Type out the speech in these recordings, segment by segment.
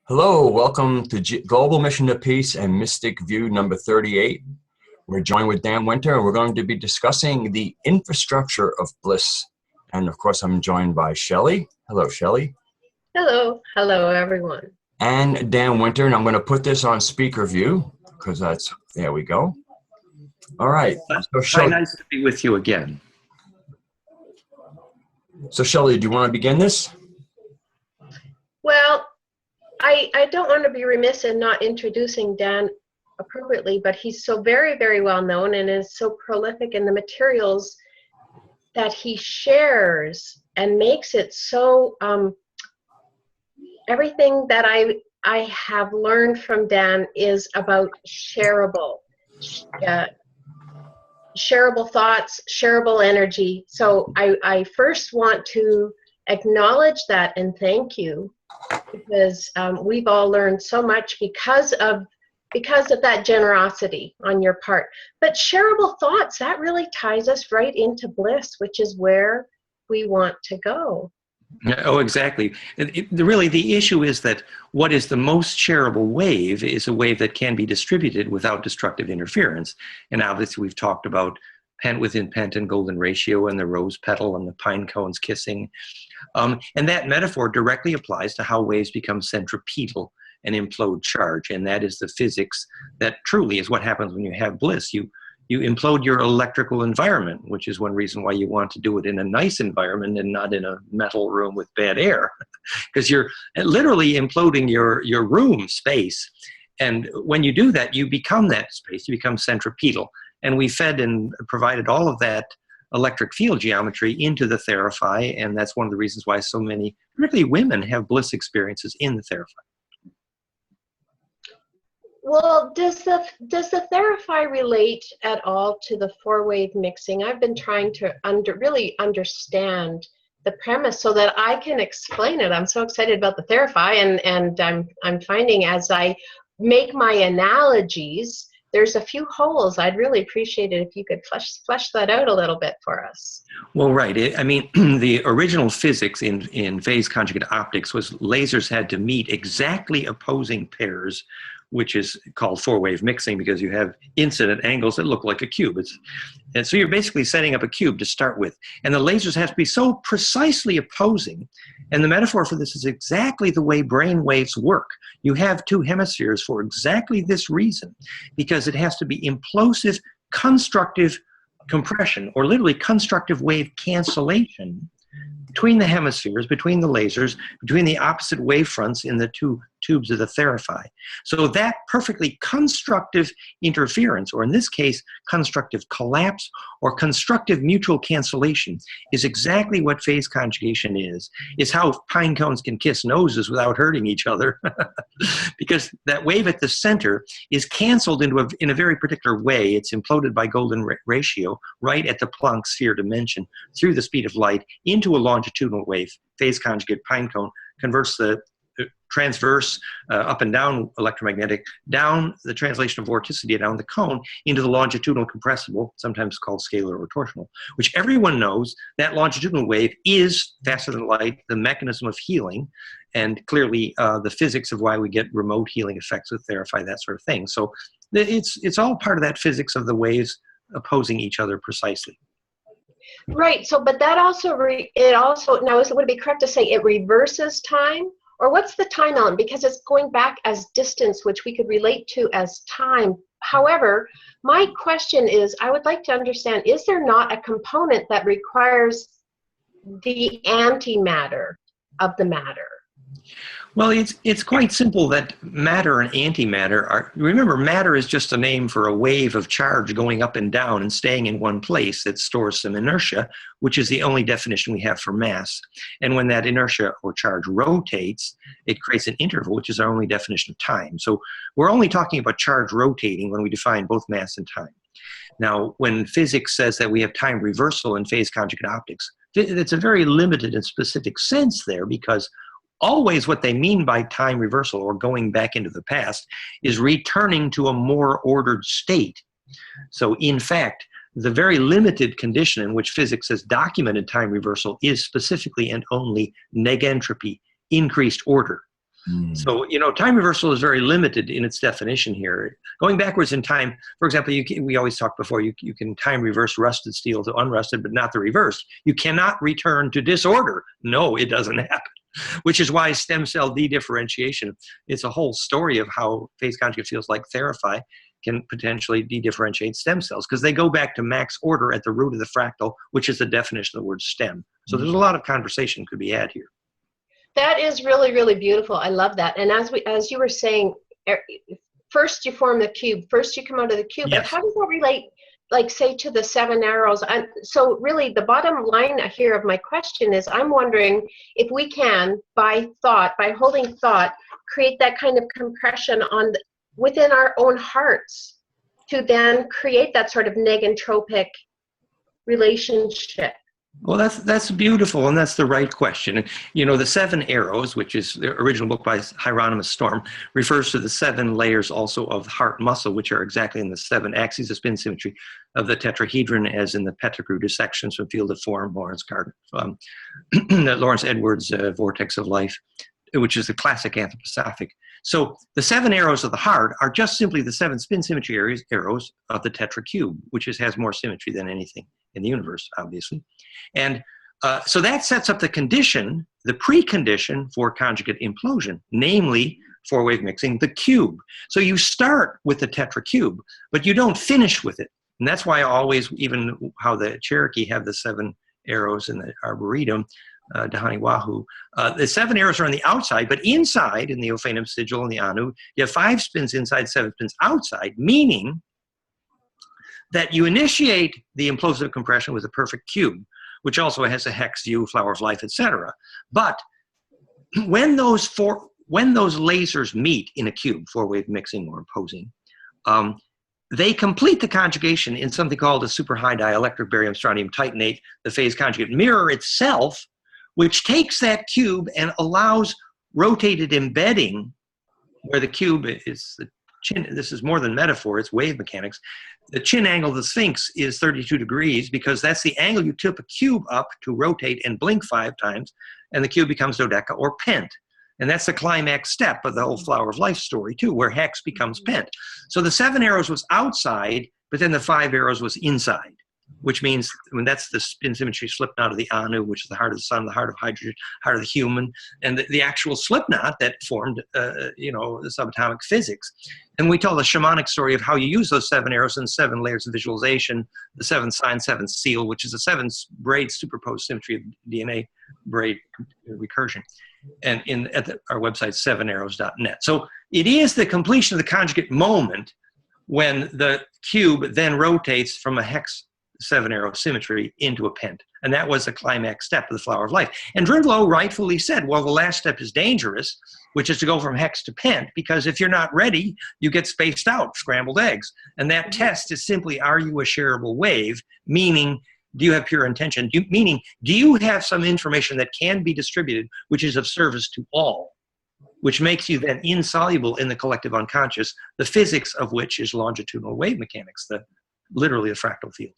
Hello, welcome to Global Mission to Peace and Mystic View number 38. We're joined with Dan Winter, and we're going to be discussing the infrastructure of bliss. And of course, I'm joined by Shelley. Hello, Shelley. Hello. Hello, everyone. And Dan Winter, and I'm going to put this on speaker view because there we go. All right. So Shelley, nice to be with you again. So Shelley, do you want to begin this? Well, I don't want to be remiss in not introducing Dan appropriately, but he's so very, very well known and is so prolific in the materials that he shares and makes it so, everything that I have learned from Dan is about shareable thoughts, shareable energy. So I first want to acknowledge that and thank you, because we've all learned so much because of that generosity on your part. But shareable thoughts, that really ties us right into bliss, which is where we want to go. Oh, exactly. Really, the issue is that what is the most shareable wave is a wave that can be distributed without destructive interference. And obviously, we've talked about pent within pent and golden ratio and the rose petal and the pine cones kissing. And that metaphor directly applies to how waves become centripetal and implode charge. And that is the physics that truly is what happens when you have bliss. You implode your electrical environment, which is one reason why you want to do it in a nice environment and not in a metal room with bad air, because you're literally imploding your room space. And when you do that, you become that space, you become centripetal. And we fed and provided all of that electric field geometry into the Therify, and that's one of the reasons why so many, particularly women, have bliss experiences in the Therify. Well, does the Therify relate at all to the four-wave mixing? I've been trying to really understand the premise so that I can explain it. I'm so excited about the Therify, and I'm finding as I make my analogies, there's a few holes. I'd really appreciate it if you could flesh that out a little bit for us. Well, right. The original physics in phase conjugate optics was lasers had to meet exactly opposing pairs, which is called four-wave mixing because you have incident angles that look like a cube. And so you're basically setting up a cube to start with. And the lasers have to be so precisely opposing. And the metaphor for this is exactly the way brain waves work. You have two hemispheres for exactly this reason, because it has to be implosive, constructive compression, or literally constructive wave cancellation between the hemispheres, between the lasers, between the opposite wavefronts in the two tubes of the Therify. So that perfectly constructive interference, or in this case, constructive collapse or constructive mutual cancellation, is exactly what phase conjugation is how pine cones can kiss noses without hurting each other. Because that wave at the center is canceled in a very particular way. It's imploded by golden ratio right at the Planck sphere dimension through the speed of light into a longitudinal wave. Phase conjugate pine cone converts the transverse up and down electromagnetic down the translation of vorticity down the cone into the longitudinal compressible, sometimes called scalar or torsional, which everyone knows that longitudinal wave is faster than light, the mechanism of healing, and clearly the physics of why we get remote healing effects with Therify, that sort of thing. So it's all part of that physics of the waves opposing each other precisely. Right. So, but that also would it be correct to say it reverses time? Or what's the time element? Because it's going back as distance, which we could relate to as time. However, my question is, I would like to understand, is there not a component that requires the antimatter of the matter? Well, it's quite simple that matter and antimatter are, remember, matter is just a name for a wave of charge going up and down and staying in one place that stores some inertia, which is the only definition we have for mass. And when that inertia or charge rotates, it creates an interval, which is our only definition of time. So we're only talking about charge rotating when we define both mass and time. Now, when physics says that we have time reversal in phase conjugate optics, it's a very limited and specific sense there, because always what they mean by time reversal or going back into the past is returning to a more ordered state. So in fact, the very limited condition in which physics has documented time reversal is specifically and only negentropy, increased order. So, time reversal is very limited in its definition here. Going backwards in time, for example, we always talked before, you can time reverse rusted steel to unrusted, but not the reverse. You cannot return to disorder. No, it doesn't happen, which is why stem cell dedifferentiation, it's a whole story of how phase conjugate fields like Therify can potentially dedifferentiate stem cells, because they go back to max order at the root of the fractal, which is the definition of the word stem. So there's a lot of conversation could be had here. That is really, really beautiful. I love that. And as you were saying, first you form the cube, first you come out of the cube, Yes. but how does that relate, like, say, to the 7 arrows? So really the bottom line here of my question is, I'm wondering if we can, by holding thought, create that kind of compression within our own hearts to then create that sort of negentropic relationship. Well, that's beautiful, and that's the right question. And, the 7 arrows, which is the original book by Hieronymus Storm, refers to the 7 layers also of heart muscle, which are exactly in the 7 axes of spin symmetry of the tetrahedron, as in the Pettigrew dissections from Field of Form, Lawrence Edwards' Vortex of Life, which is the classic anthroposophic. So the 7 arrows of the heart are just simply the 7 spin symmetry arrows of the tetracube, which has more symmetry than anything in the universe, obviously. And so that sets up the precondition for conjugate implosion, namely 4-wave mixing, the cube. So you start with the tetracube, but you don't finish with it. And that's why even how the Cherokee have the 7 arrows in the Arboretum, Dahani Wahoo, the 7 arrows are on the outside, but inside, in the Ophanim sigil and the Anu, you have 5 spins inside, 7 spins outside, meaning that you initiate the implosive compression with a perfect cube, which also has a hex view, flower of life, etc. But when those lasers meet in a cube, 4-wave mixing or opposing, they complete the conjugation in something called a super high dielectric barium strontium titanate, the phase conjugate mirror itself, which takes that cube and allows rotated embedding, where the cube is the chin. This is more than metaphor, it's wave mechanics. The chin angle of the Sphinx is 32 degrees because that's the angle you tip a cube up to rotate and blink 5 times, and the cube becomes dodeca or pent. And that's the climax step of the whole flower of life story too, where hex becomes pent. So the 7 arrows was outside, but then the 5 arrows was inside, which means that's the spin symmetry slipknot of the Anu, which is the heart of the sun, the heart of hydrogen, heart of the human, and the actual slipknot that formed, the subatomic physics. And we tell the shamanic story of how you use those 7 arrows and 7 layers of visualization, the 7 sign, 7 seal, which is a 7 braid superposed symmetry of DNA braid recursion. And at our website, 7arrows.net. So it is the completion of the conjugate moment when the cube then rotates from a hex 7-arrow symmetry into a pent. And that was the climax step of the flower of life. And Drindlow rightfully said, well, the last step is dangerous, which is to go from hex to pent, because if you're not ready, you get spaced out, scrambled eggs. And that test is simply, are you a shareable wave? Meaning, do you have pure intention? Meaning, do you have some information that can be distributed, which is of service to all, which makes you then insoluble in the collective unconscious, the physics of which is longitudinal wave mechanics, literally a fractal field.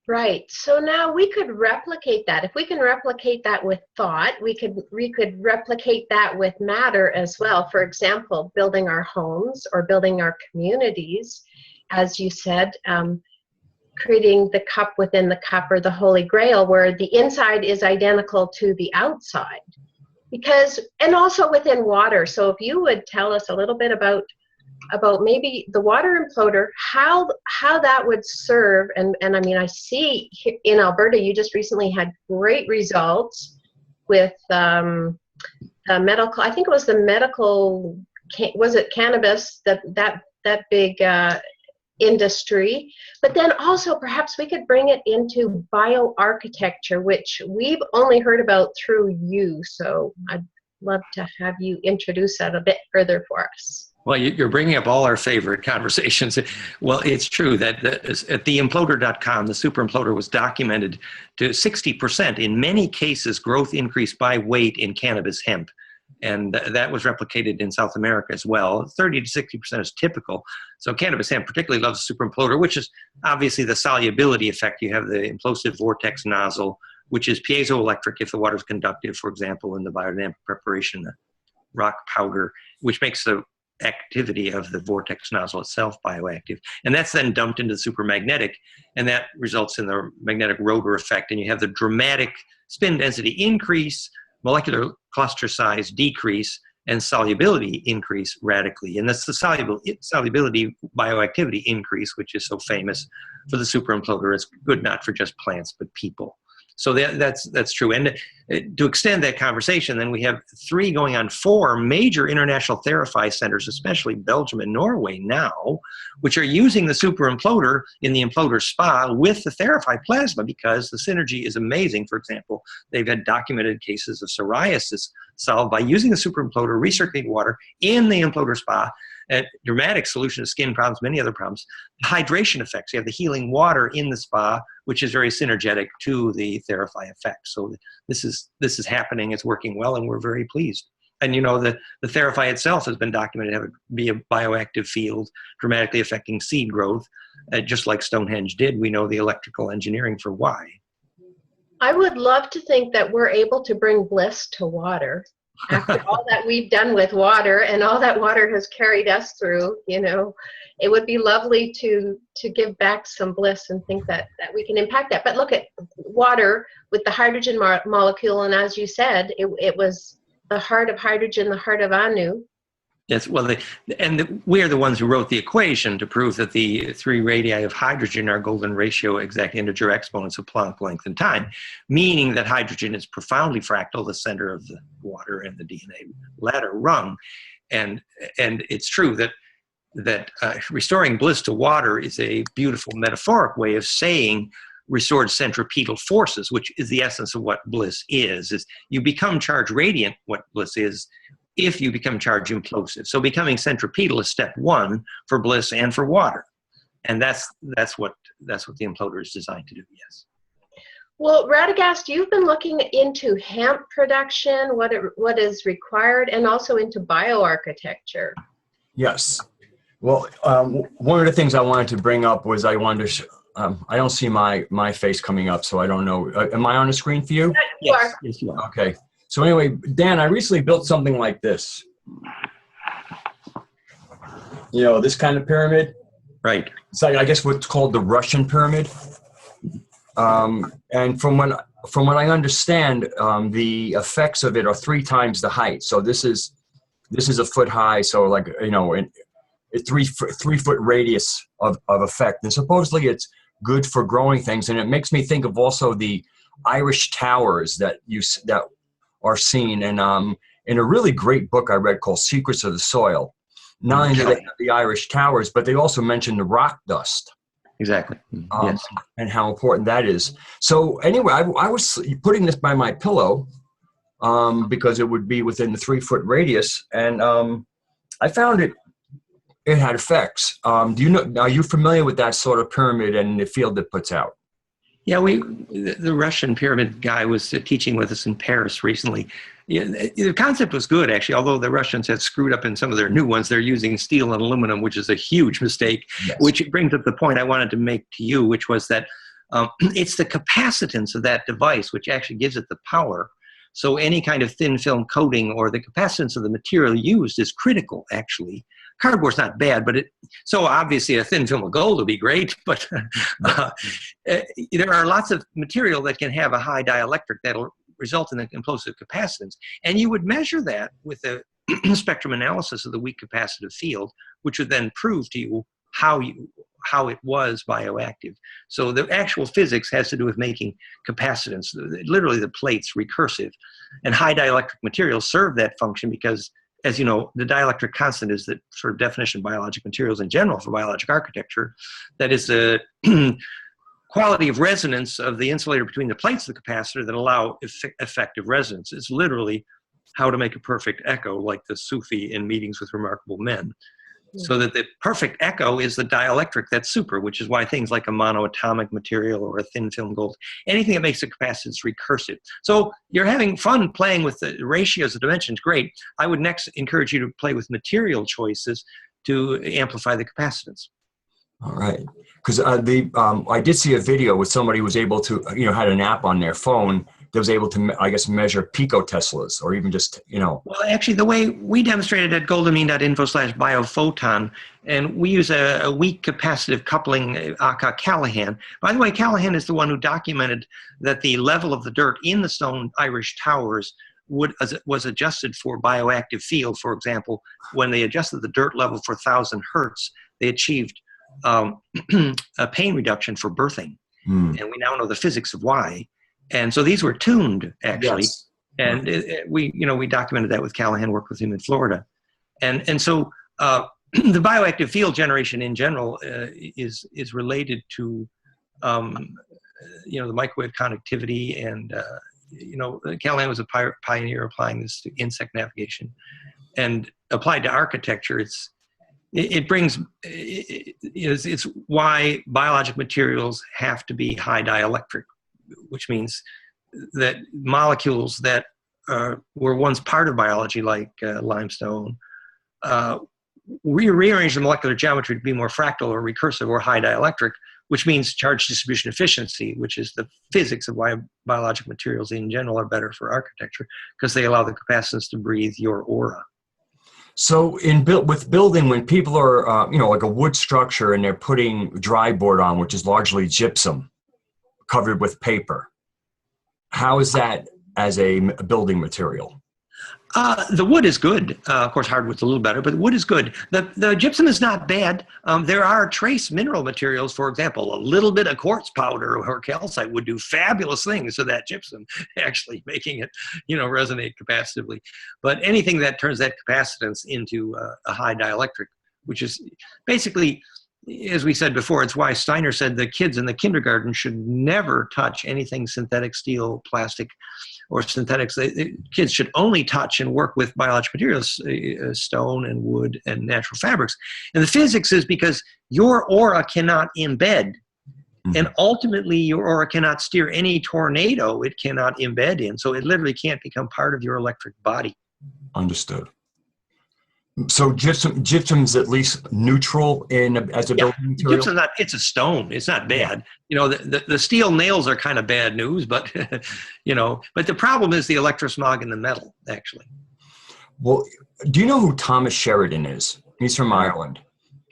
Right. So now we could replicate that. If we can replicate that with thought, we could replicate that with matter as well. For example, building our homes or building our communities, as you said, creating the cup within the cup, or the Holy Grail, where the inside is identical to the outside. And also within water. So if you would tell us a little bit about maybe the water imploder, how that would serve, and I mean, I see in Alberta you just recently had great results with the medical, I think it was the medical, was it cannabis, that big industry, but then also perhaps we could bring it into bioarchitecture, which we've only heard about through you, so I'd love to have you introduce that a bit further for us. Well, you're bringing up all our favorite conversations. Well, it's true that at theimploder.com, the super imploder was documented to 60%. In many cases, growth increased by weight in cannabis hemp. And that was replicated in South America as well. 30 to 60% is typical. So cannabis hemp particularly loves the super imploder, which is obviously the solubility effect. You have the implosive vortex nozzle, which is piezoelectric if the water is conductive, for example, in the biodynamic preparation, rock powder, which makes the activity of the vortex nozzle itself bioactive. And that's then dumped into the supermagnetic, and that results in the magnetic rotor effect. And you have the dramatic spin density increase, molecular cluster size decrease, and solubility increase radically. And that's the solubility bioactivity increase, which is so famous for the superimploder. It's good not for just plants, but people. So that's true. And to extend that conversation, then we have 3 going on 4 major international TheraPhi centers, especially Belgium and Norway now, which are using the superimploder in the imploder spa with the TheraPhi plasma, because the synergy is amazing. For example, they've had documented cases of psoriasis solved by using the superimploder, recirculating water in the imploder spa. A dramatic solution to skin problems, many other problems. Hydration effects. You have the healing water in the spa, which is very synergetic to the TheraPhi effect. So this is happening. It's working well, and we're very pleased. And you know, the TheraPhi itself has been documented to be a bioactive field, dramatically affecting seed growth, just like Stonehenge did. We know the electrical engineering for why. I would love to think that we're able to bring Bliss to water. After all that we've done with water and all that water has carried us through, you know, it would be lovely to give back some Bliss and think that we can impact that. But look at water with the hydrogen molecule, and as you said, it was the heart of hydrogen, the heart of Anu. Yes, well, we're the ones who wrote the equation to prove that the 3 radii of hydrogen are golden ratio exact integer exponents of Planck length and time, meaning that hydrogen is profoundly fractal, the center of the water and the DNA ladder rung. And it's true that restoring Bliss to water is a beautiful metaphoric way of saying restored centripetal forces, which is the essence of what Bliss is you become charge radiant, what Bliss is, if you become charge implosive. So becoming centripetal is step 1 for Bliss and for water. And that's what the imploder is designed to do, yes. Well, Radagast, you've been looking into hemp production, what is required, and also into bioarchitecture. Yes. Well, one of the things I wanted to bring up was I wanted to, I don't see my face coming up, so I don't know. Am I on the screen for you? Yes, yes, you are. Okay. So anyway, Dan, I recently built something like this. You know, this kind of pyramid. Right. It's like, I guess, what's called the Russian pyramid. And from what I understand, the effects of it are 3 times the height. So this is a foot high. So like, you know, a 3 foot radius of effect. And supposedly it's good for growing things. And it makes me think of also the Irish towers that are seen in a really great book I read called Secrets of the Soil. Not only do they have the Irish towers, but they also mention the rock dust. Exactly. Yes. And how important that is. So anyway, I was putting this by my pillow because it would be within the 3 foot radius, and I found it had effects. Are you familiar with that sort of pyramid and the field it puts out? Yeah, the Russian pyramid guy was teaching with us in Paris recently. Yeah, the concept was good, actually, although the Russians had screwed up in some of their new ones. They're using steel and aluminum, which is a huge mistake, yes. Which brings up the point I wanted to make to you, which was that it's the capacitance of that device which actually gives it the power. So any kind of thin film coating or the capacitance of the material used is critical, actually. Cardboard's not bad, but so obviously a thin film of gold would be great, but there are lots of material that can have a high dielectric that'll result in an implosive capacitance. And you would measure that with a spectrum analysis of the weak capacitive field, which would then prove to you how it was bioactive. So the actual physics has to do with making capacitance, literally the plates recursive. And high dielectric materials serve that function because, as you know, the dielectric constant is the sort of definition of biologic materials in general for biologic architecture. That is the quality of resonance of the insulator between the plates of the capacitor that allow effective resonance. It's literally how to make a perfect echo, like the Sufi in Meetings with Remarkable Men. So that the perfect echo is the dielectric that's super, which is why things like a monoatomic material or a thin film gold, anything that makes the capacitance recursive. So you're having fun playing with the ratios of dimensions, great. I would next encourage you to play with material choices to amplify the capacitance. All right. Because I did see a video where somebody was able to, had an app on their phone that was able to, I guess, measure picoteslas, or even just, Well, actually, the way we demonstrated at goldenmean.info/biophoton, and we use a weak capacitive coupling, aka Callahan. By the way, Callahan is the one who documented that the level of the dirt in the stone Irish towers was adjusted for bioactive field. For example, when they adjusted the dirt level for 1,000 hertz, they achieved a pain reduction for birthing. And we now know the physics of why. And so these were tuned, actually. Yes. And we documented that with Callahan, worked with him in Florida. And so the bioactive field generation in general is related to, the microwave conductivity. And, Callahan was a pioneer applying this to insect navigation. And applied to architecture, it's why biologic materials have to be high dielectric, which means that molecules that were once part of biology, like limestone, rearrange the molecular geometry to be more fractal or recursive or high dielectric, which means charge distribution efficiency, which is the physics of why biologic materials in general are better for architecture, because they allow the capacitance to breathe your aura. So with building, when people are, like a wood structure and they're putting dry board on, which is largely gypsum covered with paper, how is that as a building material? The wood is good. Of course, hardwood's a little better, but the wood is good. The gypsum is not bad. There are trace mineral materials, for example, a little bit of quartz powder or calcite would do fabulous things to that gypsum, actually making it, resonate capacitively. But anything that turns that capacitance into a high dielectric, which is basically, as we said before, it's why Steiner said the kids in the kindergarten should never touch anything synthetic, steel, plastic, or synthetics. Kids should only touch and work with biological materials, stone and wood and natural fabrics. And the physics is because your aura cannot embed. And ultimately, your aura cannot steer any tornado it cannot embed in. So it literally can't become part of your electric body. Understood. So gypsum's at least neutral as a building material? Gypsum's not, it's a stone. It's not bad. The steel nails are kind of bad news, but, but the problem is the electrosmog in the metal, actually. Well, do you know who Thomas Sheridan is? He's from Ireland.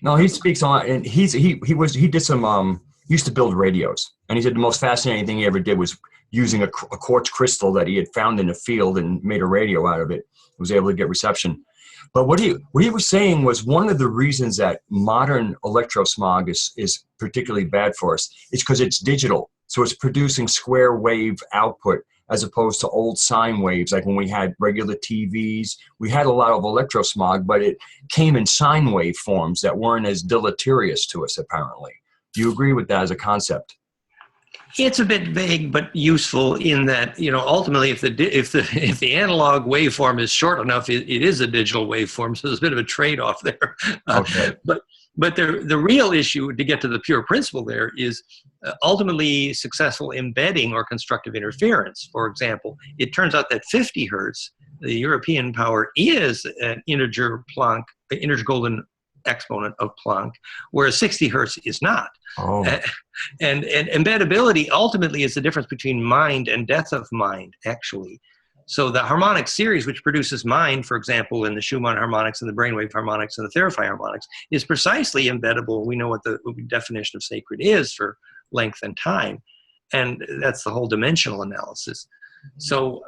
No, he speaks a lot, and he did some, used to build radios. And he said the most fascinating thing he ever did was using a quartz crystal that he had found in a field and made a radio out of it. He was able to get reception. But what he was saying was one of the reasons that modern electrosmog is particularly bad for us is because it's digital. So it's producing square wave output as opposed to old sine waves. Like when we had regular TVs, we had a lot of electrosmog, but it came in sine wave forms that weren't as deleterious to us, apparently. Do you agree with that as a concept? It's a bit vague, but useful in that, ultimately, if the analog waveform is short enough, it is a digital waveform. So there's a bit of a trade-off there. Okay. But the real issue, to get to the pure principle there, is ultimately successful embedding or constructive interference. For example, it turns out that 50 hertz, the European power, is an integer golden exponent of Planck, whereas 60 hertz is not. Oh. And embeddability ultimately is the difference between mind and death of mind, actually. So the harmonic series, which produces mind, for example, in the Schumann harmonics and the brainwave harmonics and the Therapy harmonics, is precisely embeddable. We know what the definition of sacred is for length and time. And that's the whole dimensional analysis. So,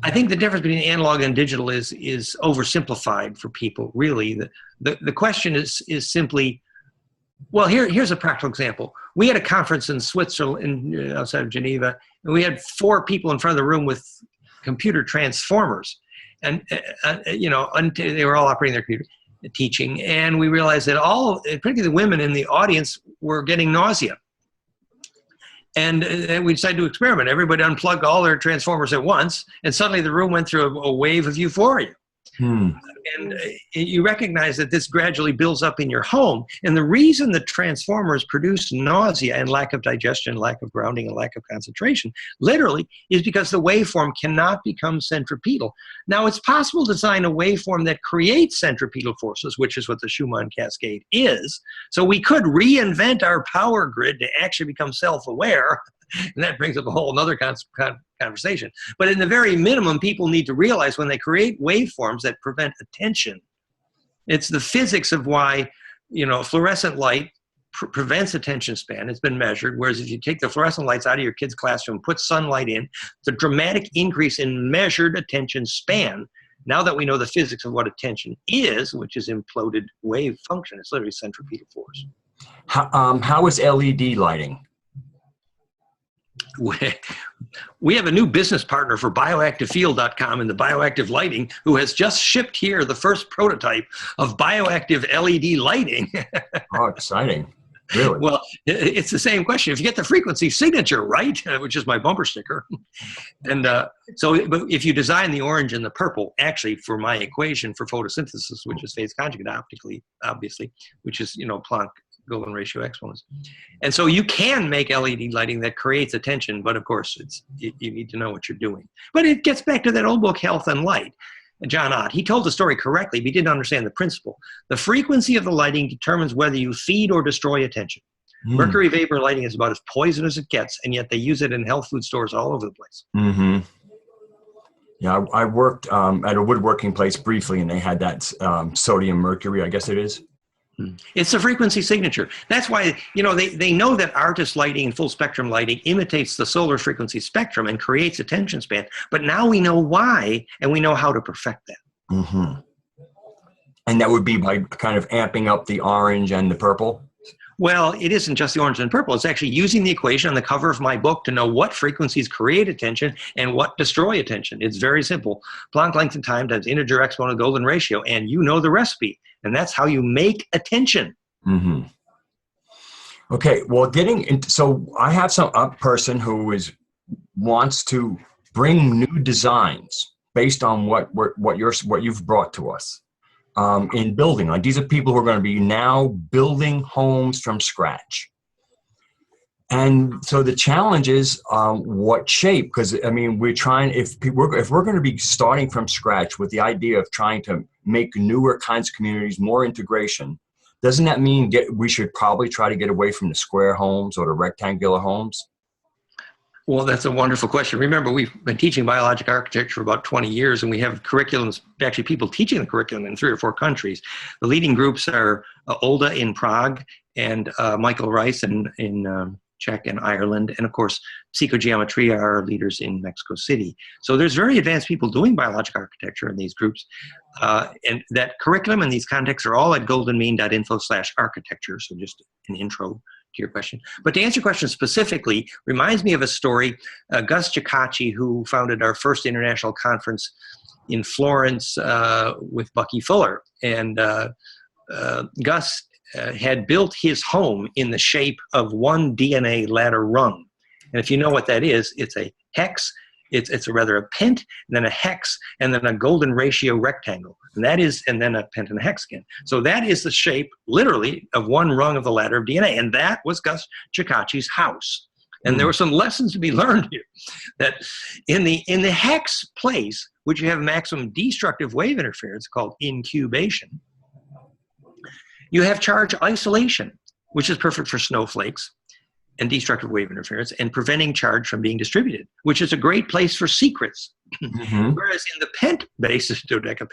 I think the difference between analog and digital is oversimplified for people, really. The question is simply, well, here's a practical example. We had a conference in Switzerland, outside of Geneva, and we had 4 people in front of the room with computer transformers. And, they were all operating their computer, teaching. And we realized that particularly the women in the audience, were getting nausea. And we decided to experiment. Everybody unplugged all their transformers at once, and suddenly the room went through a wave of euphoria. Hmm. And you recognize that this gradually builds up in your home. And the reason that transformers produce nausea and lack of digestion, lack of grounding, and lack of concentration, literally, is because the waveform cannot become centripetal. Now, it's possible to design a waveform that creates centripetal forces, which is what the Schumann cascade is. So we could reinvent our power grid to actually become self-aware. And that brings up a whole other conversation. But in the very minimum, people need to realize when they create waveforms that prevent attention, it's the physics of why, fluorescent light prevents attention span. It's been measured. Whereas if you take the fluorescent lights out of your kid's classroom, put sunlight in, the dramatic increase in measured attention span. Now that we know the physics of what attention is, which is imploded wave function, it's literally centripetal force. How is LED lighting? We have a new business partner for bioactivefield.com and the bioactive lighting who has just shipped here the first prototype of bioactive LED lighting. Oh, exciting. Really? Well, it's the same question. If you get the frequency signature right, which is my bumper sticker, and but if you design the orange and the purple, actually for my equation for photosynthesis, which is phase conjugate optically, obviously, which is, Planck golden ratio exponents. And so you can make LED lighting that creates attention, but of course you need to know what you're doing. But it gets back to that old book, Health and Light. John Ott, he told the story correctly, but he didn't understand the principle. The frequency of the lighting determines whether you feed or destroy attention. Mercury vapor lighting is about as poison as it gets, and yet they use it in health food stores all over the place. Mm-hmm. Yeah, I worked at a woodworking place briefly, and they had that sodium mercury, I guess it is. It's a frequency signature. That's why, they know that artist lighting and full spectrum lighting imitates the solar frequency spectrum and creates attention span. But now we know why, and we know how to perfect that. Mm-hmm. And that would be by kind of amping up the orange and the purple? Well, it isn't just the orange and purple. It's actually using the equation on the cover of my book to know what frequencies create attention and what destroy attention. It's very simple. Planck length and time times integer exponent golden ratio, and you know the recipe. And that's how you make attention. Mm-hmm. Okay, well, so I have a person who wants to bring new designs based on what you've brought to us. In building, like these are people who are going to be now building homes from scratch. And so the challenge is what shape, because we're trying, if we're going to be starting from scratch with the idea of trying to make newer kinds of communities, more integration, doesn't that mean we should probably try to get away from the square homes or the rectangular homes? Well, that's a wonderful question. Remember, we've been teaching biologic architecture for about 20 years, and we have curriculums, actually people teaching the curriculum in 3 or 4 countries. The leading groups are Olda in Prague and Michael Rice in Czech and Ireland, and of course, Psychogeometry are leaders in Mexico City. So there's very advanced people doing biologic architecture in these groups. And that curriculum and these contexts are all at goldenmean.info/architecture, so just an intro to your question. But to answer your question specifically, reminds me of a story. Gus Ciccacci, who founded our first international conference in Florence with Bucky Fuller. And Gus had built his home in the shape of one DNA ladder rung. And if you know what that is, it's a hex, it's a rather a pent, and then a hex, and then a golden ratio rectangle. And then a pent and a hex again. So that is the shape, literally, of one rung of the ladder of DNA. And that was Gus Ciccacci's house. And there were some lessons to be learned here. That in the hex place, which you have maximum destructive wave interference called incubation, you have charge isolation, which is perfect for snowflakes and destructive wave interference and preventing charge from being distributed, which is a great place for secrets. Mm-hmm. Whereas in the pent basis, dodeca,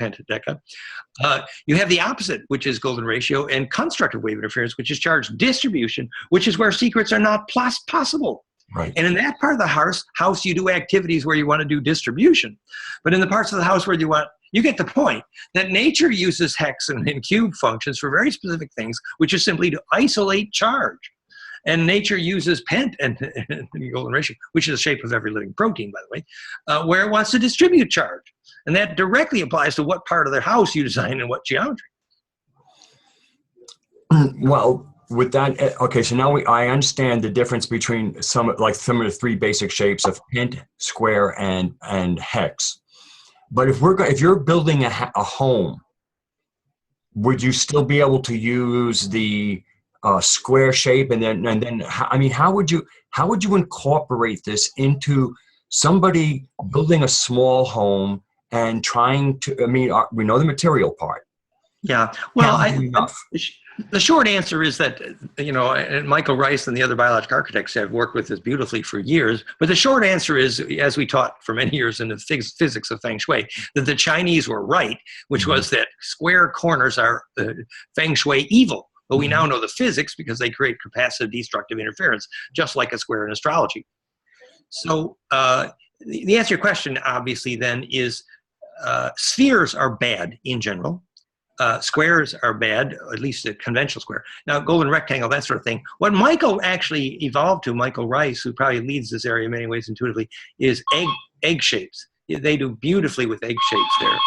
you have the opposite, which is golden ratio, and constructive wave interference, which is charge distribution, which is where secrets are not possible. Right. And in that part of the house, you do activities where you want to do distribution. But in the parts of the house where you get the point that nature uses hex and cube functions for very specific things, which is simply to isolate charge. And nature uses pent and golden ratio, which is the shape of every living protein, by the way, where it wants to distribute charge. And that directly applies to what part of the house you design and what geometry. Well, with that, okay, so now I understand the difference between some of the 3 basic shapes of pent, square, and hex. But if you're building a home, would you still be able to use the square shape? And then I mean, how would you incorporate this into somebody building a small home and trying to? I mean, we know the material part. Yeah. Well, Enough. the short answer is that, and Michael Rice and the other biological architects have worked with this beautifully for years. But the short answer is, as we taught for many years in the physics of Feng Shui, that the Chinese were right, which was that square corners are Feng Shui evil. But we now know the physics because they create capacitive destructive interference, just like a square in astrology. So the answer to your question, obviously, then is spheres are bad in general. Squares are bad, at least a conventional square. Now, golden rectangle, that sort of thing. What Michael actually evolved to, Michael Rice, who probably leads this area in many ways intuitively, is egg shapes. They do beautifully with egg shapes there.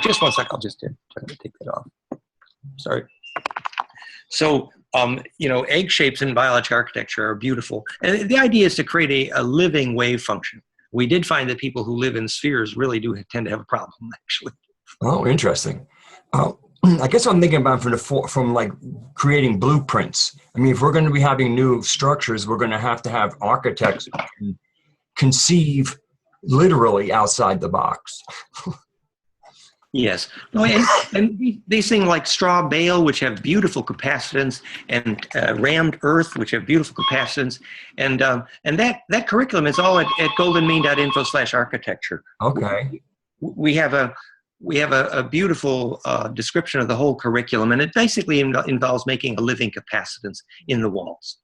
Just one second, I'll just try to take that off. Sorry. So, egg shapes in biological architecture are beautiful. And the idea is to create a living wave function. We did find that people who live in spheres really do tend to have a problem, actually. Oh, interesting. I guess I'm thinking about from like creating blueprints. I mean, if we're going to be having new structures, we're going to have architects who can conceive literally outside the box. Yes. No, and these things like straw bale, which have beautiful capacitance, and rammed earth, which have beautiful capacitance, and that curriculum is all at goldenmean.info/architecture. Okay. We have a beautiful description of the whole curriculum, and it basically involves making a living capacitance in the walls.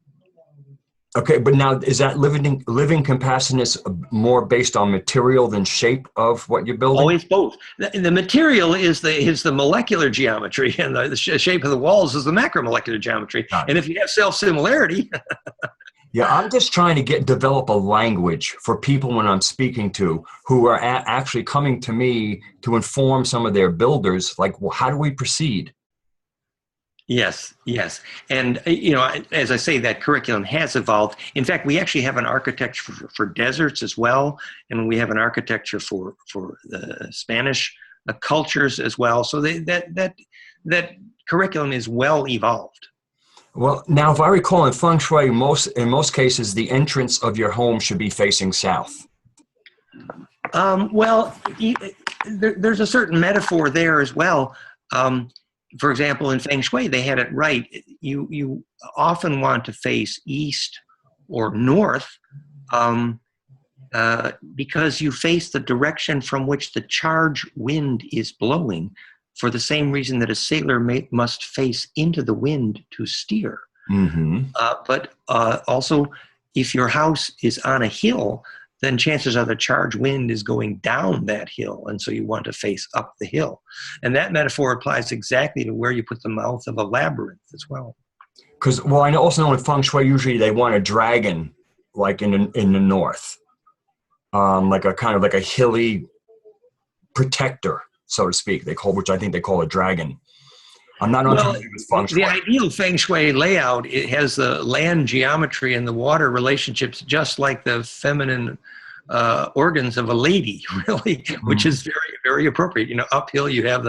Okay, but now is that living capacitance more based on material than shape of what you're building? Always both. The material is the molecular geometry, and the shape of the walls is the macromolecular geometry. And if you have self-similarity. Yeah, I'm just trying to develop a language for people when I'm speaking to who are actually coming to me to inform some of their builders, like, well, how do we proceed? Yes. And, as I say, that curriculum has evolved. In fact, we actually have an architecture for deserts as well. And we have an architecture for the Spanish cultures as well. So that curriculum is well evolved. Well, now, if I recall in Feng Shui, in most cases, the entrance of your home should be facing south. There's a certain metaphor there as well. For example, in Feng Shui, they had it right. You often want to face east or north because you face the direction from which the charge wind is blowing, for the same reason that a sailor must face into the wind to steer. Mm-hmm. But also, if your house is on a hill, then chances are the charge wind is going down that hill, and so you want to face up the hill. And that metaphor applies exactly to where you put the mouth of a labyrinth as well. Because, I also know in Feng Shui, usually they want a dragon, like in the north, like a kind of like a hilly protector, so to speak. Which I think they call a dragon. I'm not unfamiliar with Feng Shui. The ideal Feng Shui layout, it has the land geometry and the water relationships just like the feminine organs of a lady, really, which is very, very appropriate. Uphill you have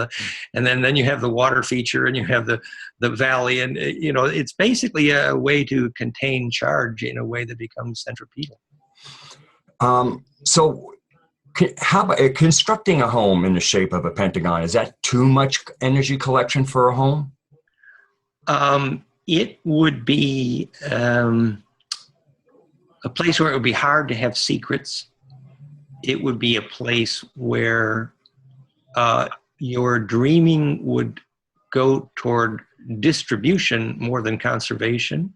and then you have the water feature, and you have the valley, and it's basically a way to contain charge in a way that becomes centripetal. So, how about constructing a home in the shape of a pentagon? Is that too much energy collection for a home? It would be a place where it would be hard to have secrets. It would be a place where your dreaming would go toward distribution more than conservation.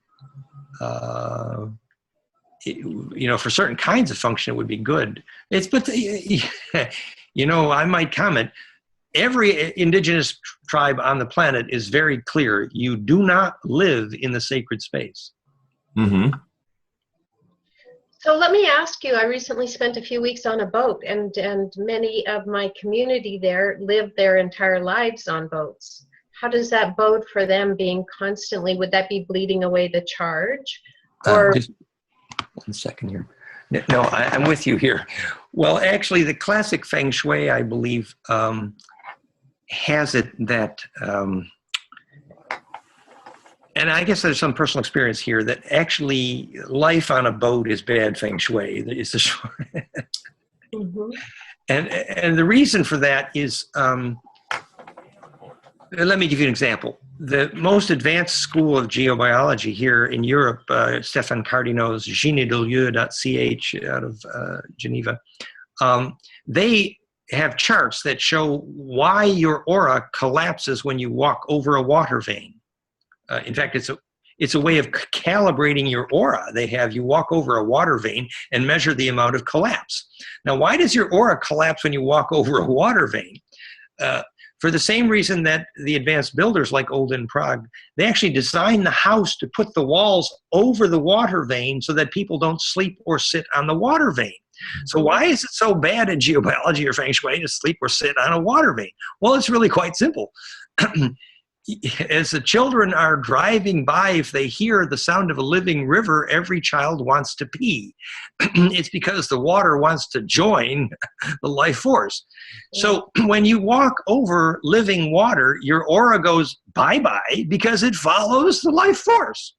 For certain kinds of function, it would be good. I might comment, every indigenous tribe on the planet is very clear. You do not live in the sacred space. Mm-hmm. So let me ask you, I recently spent a few weeks on a boat, and many of my community there live their entire lives on boats. How does that bode for them being constantly, would that be bleeding away the charge? Or Just 1 second here. No, I'm with you here. Well, actually, the classic feng shui, I believe, has it that, and I guess there's some personal experience here, that actually life on a boat is bad feng shui. Is the short. Mm-hmm. And the reason for that is, let me give you an example. The most advanced school of geobiology here in Europe, Stefan Cardino's genedelieu.ch out of Geneva, they have charts that show why your aura collapses when you walk over a water vein. In fact, it's a way of calibrating your aura. They have you walk over a water vein and measure the amount of collapse. Now, why does your aura collapse when you walk over a water vein? For the same reason that the advanced builders like Olden Prague, they actually designed the house to put the walls over the water vein so that people don't sleep or sit on the water vein. So why is it so bad in geobiology or feng shui to sleep or sit on a water vein? Well, it's really quite simple. As the children are driving by, if they hear the sound of a living river, every child wants to pee. It's because the water wants to join the life force. So when you walk over living water, your aura goes bye-bye because it follows the life force.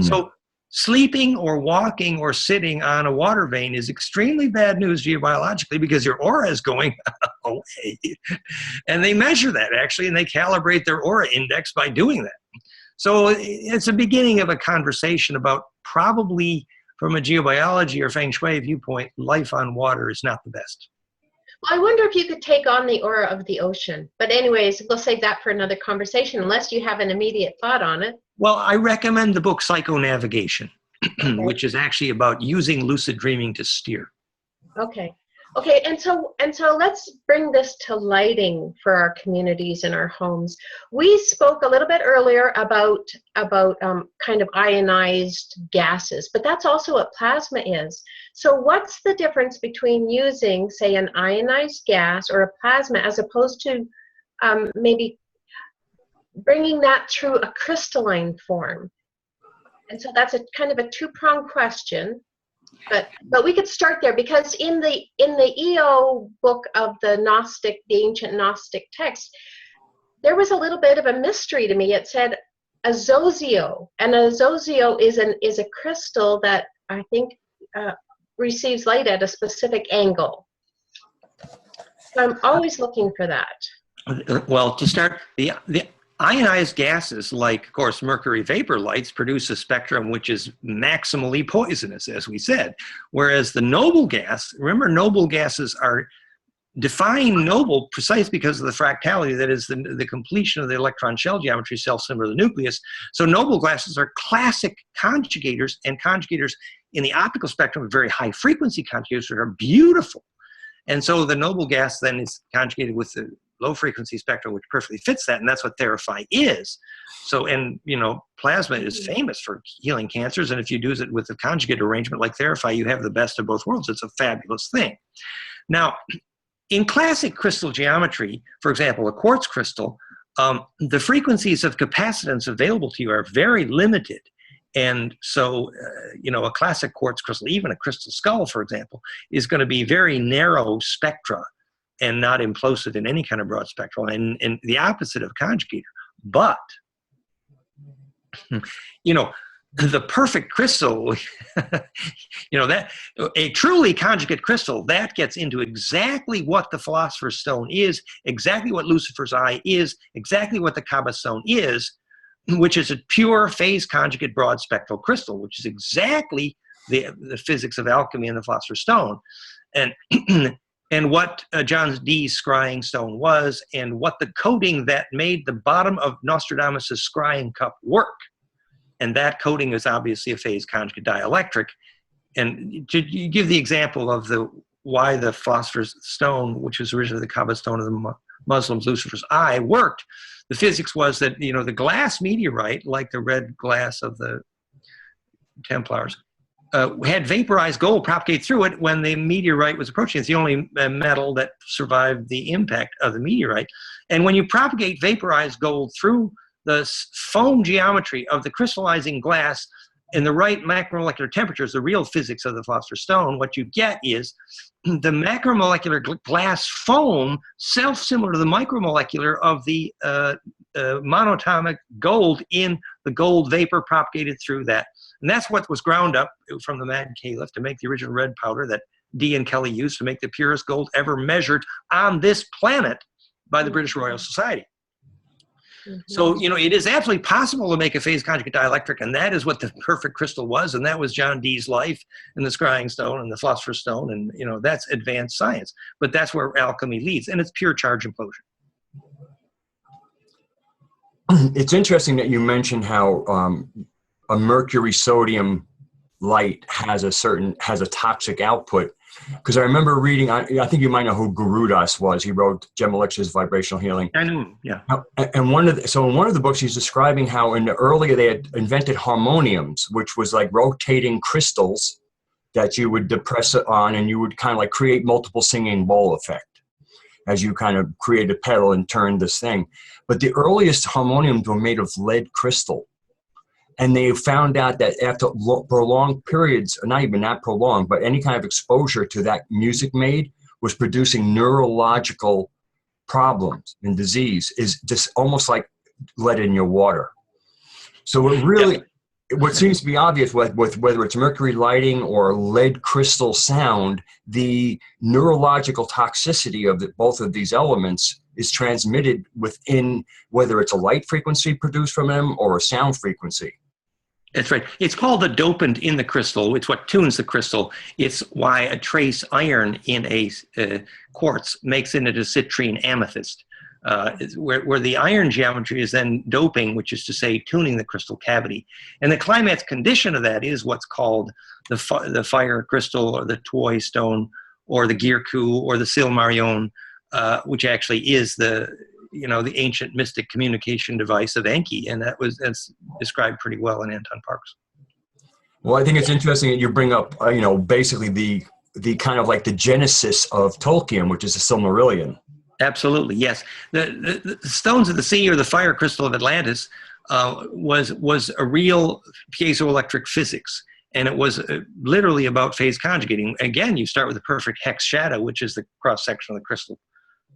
So sleeping or walking or sitting on a water vein is extremely bad news geobiologically because your aura is going away. And they measure that actually, and they calibrate their aura index by doing that. So it's a beginning of a conversation about probably from a geobiology or feng shui viewpoint, life on water is not the best. Well, I wonder if you could take on the aura of the ocean. But anyways, we'll save that for another conversation unless you have an immediate thought on it. Well, I recommend the book Psychonavigation, which is actually about using lucid dreaming to steer. Okay. Okay, and so let's bring this to lighting for our communities and our homes. We spoke a little bit earlier about kind of ionized gases, but that's also what plasma is. So what's the difference between using, say, an ionized gas or a plasma as opposed to maybe bringing that through a crystalline form? And so that's a kind of a two-pronged question. But we could start there because in the EO book of the ancient Gnostic text, there was a little bit of a mystery to me. It said azozio, and azozio is a crystal that I think receives light at a specific angle. So I'm always looking for that. Well, to start, the ionized gases, like, of course, mercury vapor lights, produce a spectrum which is maximally poisonous, as we said. Whereas the noble gas, remember, noble gases are defined noble precisely because of the fractality, that is the completion of the electron shell geometry, self-similar to the nucleus. So noble gases are classic conjugators, and conjugators in the optical spectrum are very high frequency conjugators that are beautiful. And so the noble gas then is conjugated with the low frequency spectrum, which perfectly fits that, and that's what Therify is. So, and you know, plasma is famous for healing cancers, and if you use it with a conjugate arrangement like Therify, you have the best of both worlds. It's a fabulous thing. Now, in classic crystal geometry, for example, a quartz crystal, the frequencies of capacitance available to you are very limited. And so, you know, a classic quartz crystal, even a crystal skull, for example, is going to be very narrow spectra and not implosive in any kind of broad spectral, and the opposite of conjugator. But, you know, the perfect crystal, you know, that a truly conjugate crystal, that gets into exactly what the Philosopher's Stone is, exactly what Lucifer's Eye is, exactly what the Kaaba Stone is, which is a pure phase conjugate broad spectral crystal, which is exactly the physics of alchemy and the Philosopher's Stone. And and what John Dee's scrying stone was, and what the coating that made the bottom of Nostradamus' scrying cup work. And that coating is obviously a phase conjugate dielectric. And to give the example of why the Philosopher's Stone, which was originally the Kaaba Stone of the Muslims, Lucifer's Eye, worked, the physics was that, you know, the glass meteorite, like the red glass of the Templars, had vaporized gold propagate through it when the meteorite was approaching. It's the only metal that survived the impact of the meteorite. And when you propagate vaporized gold through the foam geometry of the crystallizing glass, in the right macromolecular temperatures, the real physics of the philosopher's stone, what you get is the macromolecular glass foam, self-similar to the micromolecular of the monatomic gold in the gold vapor propagated through that. And that's what was ground up from the Mad Caliph to make the original red powder that Dee and Kelly used to make the purest gold ever measured on this planet by the British Royal Society. So, you know, it is absolutely possible to make a phase conjugate dielectric, and that is what the perfect crystal was, and that was John Dee's life, and the scrying stone, and the philosopher's stone, and, you know, that's advanced science. But that's where alchemy leads, and it's pure charge implosion. It's interesting that you mentioned how a mercury sodium light has a toxic output, because I remember reading, I think you might know who Garudas was. He wrote Gem Elixirs Vibrational Healing. I know, yeah. And in one of the books, he's describing how earlier they had invented harmoniums, which was like rotating crystals that you would depress it on, and you would kind of like create multiple singing bowl effect as you kind of create a pedal and turn this thing. But the earliest harmoniums were made of lead crystal. And they found out that after prolonged periods, or not even that prolonged, but any kind of exposure to that music made was producing neurological problems and disease, is just almost like lead in your water. So it really, what seems to be obvious with whether it's mercury lighting or lead crystal sound, the neurological toxicity of both of these elements is transmitted within, whether it's a light frequency produced from them or a sound frequency. That's right. It's called the dopant in the crystal. It's what tunes the crystal. It's why a trace iron in a quartz makes it into citrine amethyst, where the iron geometry is then doping, which is to say tuning the crystal cavity. And the climax condition of that is what's called the fire crystal, or the Toy stone, or the Girku, or the Silmarion, which actually is the ancient mystic communication device of Enki, and that's described pretty well in Anton Parks. Well, I think it's interesting that you bring up, basically the kind of like the genesis of Tolkien, which is the Silmarillion. Absolutely, yes. The stones of the sea, or the fire crystal of Atlantis, was a real piezoelectric physics. And it was literally about phase conjugating. Again, you start with the perfect hex shadow, which is the cross-section of the crystal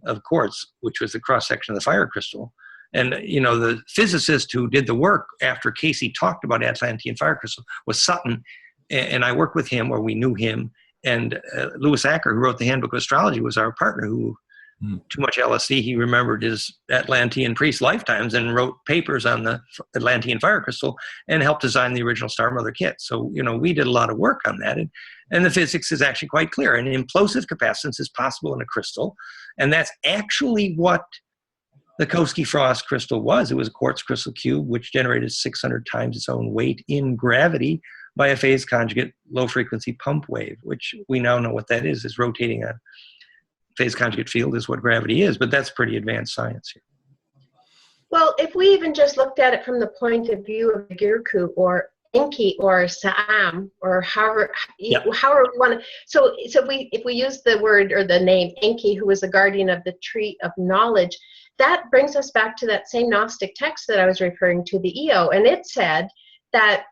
of quartz, which was the cross-section of the fire crystal. And, the physicist who did the work after Casey talked about Atlantean fire crystal was Sutton. And I worked with him, or we knew him. And Louis Acker, who wrote the Handbook of Astrology, was our partner who, too much LSD, he remembered his Atlantean priest lifetimes and wrote papers on the Atlantean fire crystal and helped design the original Star Mother kit. So, we did a lot of work on that. And the physics is actually quite clear. And implosive capacitance is possible in a crystal. And that's actually what the Koski-Frost crystal was. It was a quartz crystal cube, which generated 600 times its own weight in gravity by a phase conjugate low-frequency pump wave, which we now know what that is rotating a phase conjugate field is what gravity is. But that's pretty advanced science here. Well, if we even just looked at it from the point of view of Girku or Enki or Saam, or however we want to. So if we use the word or the name Enki, who was the guardian of the tree of knowledge, that brings us back to that same Gnostic text that I was referring to, the Eo, and it said that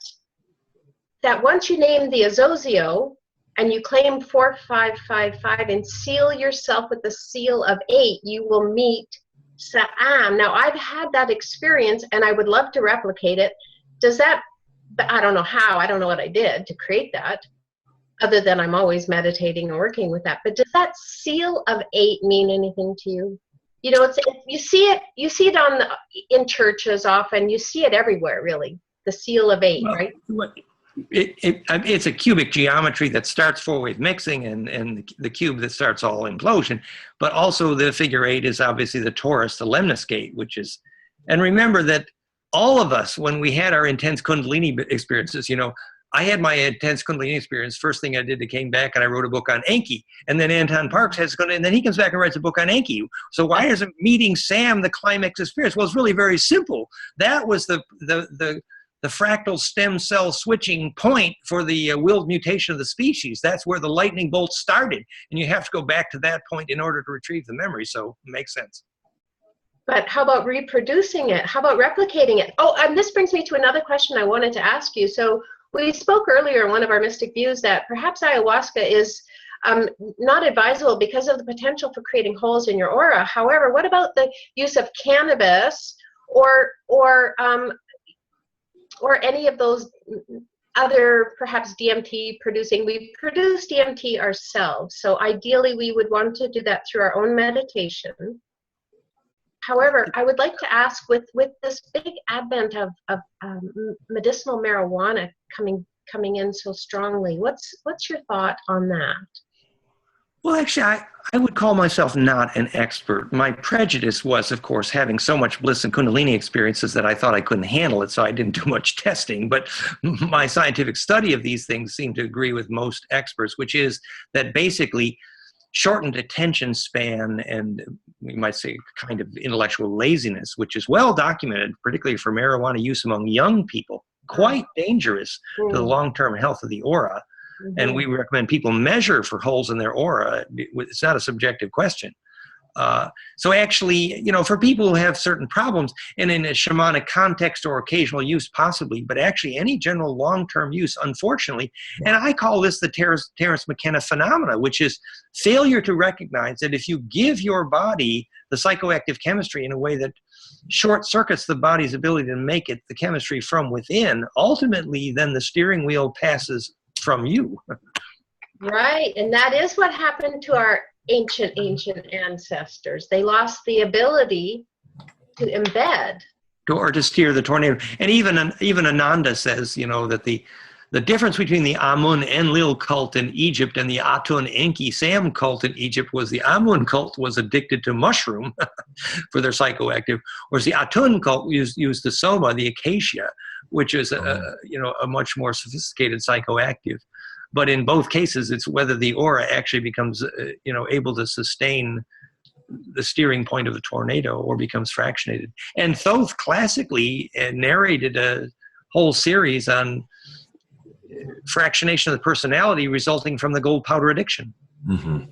once you name the Azozio and you claim 4555 and seal yourself with the seal of 8, you will meet Saam. Now, I've had that experience, and I would love to replicate it. Does that? But I don't know how. I don't know what I did to create that, other than I'm always meditating and working with that. But does that seal of 8 mean anything to you? You see it in churches often. You see it everywhere, really. The seal of 8, right? It's a cubic geometry that starts four-wave mixing, and the cube that starts all implosion. But also the figure 8 is obviously the torus, the lemniscate, which is, and remember that all of us, when we had our intense Kundalini experiences, I had my intense Kundalini experience. First thing I did, I came back and I wrote a book on Enki. And then Anton Parks and then he comes back and writes a book on Enki. So why isn't meeting Sam the climax experience? Well, it's really very simple. That was the fractal stem cell switching point for the willed mutation of the species. That's where the lightning bolt started. And you have to go back to that point in order to retrieve the memory. So it makes sense. But how about reproducing it? How about replicating it? Oh, and this brings me to another question I wanted to ask you. So We spoke earlier in one of our mystic views that perhaps ayahuasca is not advisable because of the potential for creating holes in your aura. However, what about the use of cannabis or any of those other perhaps DMT producing? We produce DMT ourselves, so ideally we would want to do that through our own meditation. However, I would like to ask, with this big advent of medicinal marijuana coming in so strongly, what's your thought on that? Well, actually, I would call myself not an expert. My prejudice was, of course, having so much Bliss and Kundalini experiences that I thought I couldn't handle it, so I didn't do much testing. But my scientific study of these things seemed to agree with most experts, which is that basically shortened attention span and we might say kind of intellectual laziness, which is well documented, particularly for marijuana use among young people, quite dangerous to the long-term health of the aura. And we recommend people measure for holes in their aura. It's not a subjective question. So actually, for people who have certain problems, and in a shamanic context or occasional use possibly, but actually any general long-term use, unfortunately, and I call this the Terence McKenna phenomena, which is failure to recognize that if you give your body the psychoactive chemistry in a way that short circuits the body's ability to make it the chemistry from within, ultimately then the steering wheel passes from you. Right, and that is what happened to our ancient ancestors. They lost the ability to embed or to steer the tornado. And even Ananda says, that the difference between the Amun Enlil cult in Egypt and the Atun Enki Sam cult in Egypt was the Amun cult was addicted to mushroom for their psychoactive, whereas the Atun cult used the soma, the acacia, which is a much more sophisticated psychoactive. But in both cases, it's whether the aura actually becomes, able to sustain the steering point of the tornado or becomes fractionated. And Thoth classically narrated a whole series on fractionation of the personality resulting from the gold powder addiction. Mm-hmm.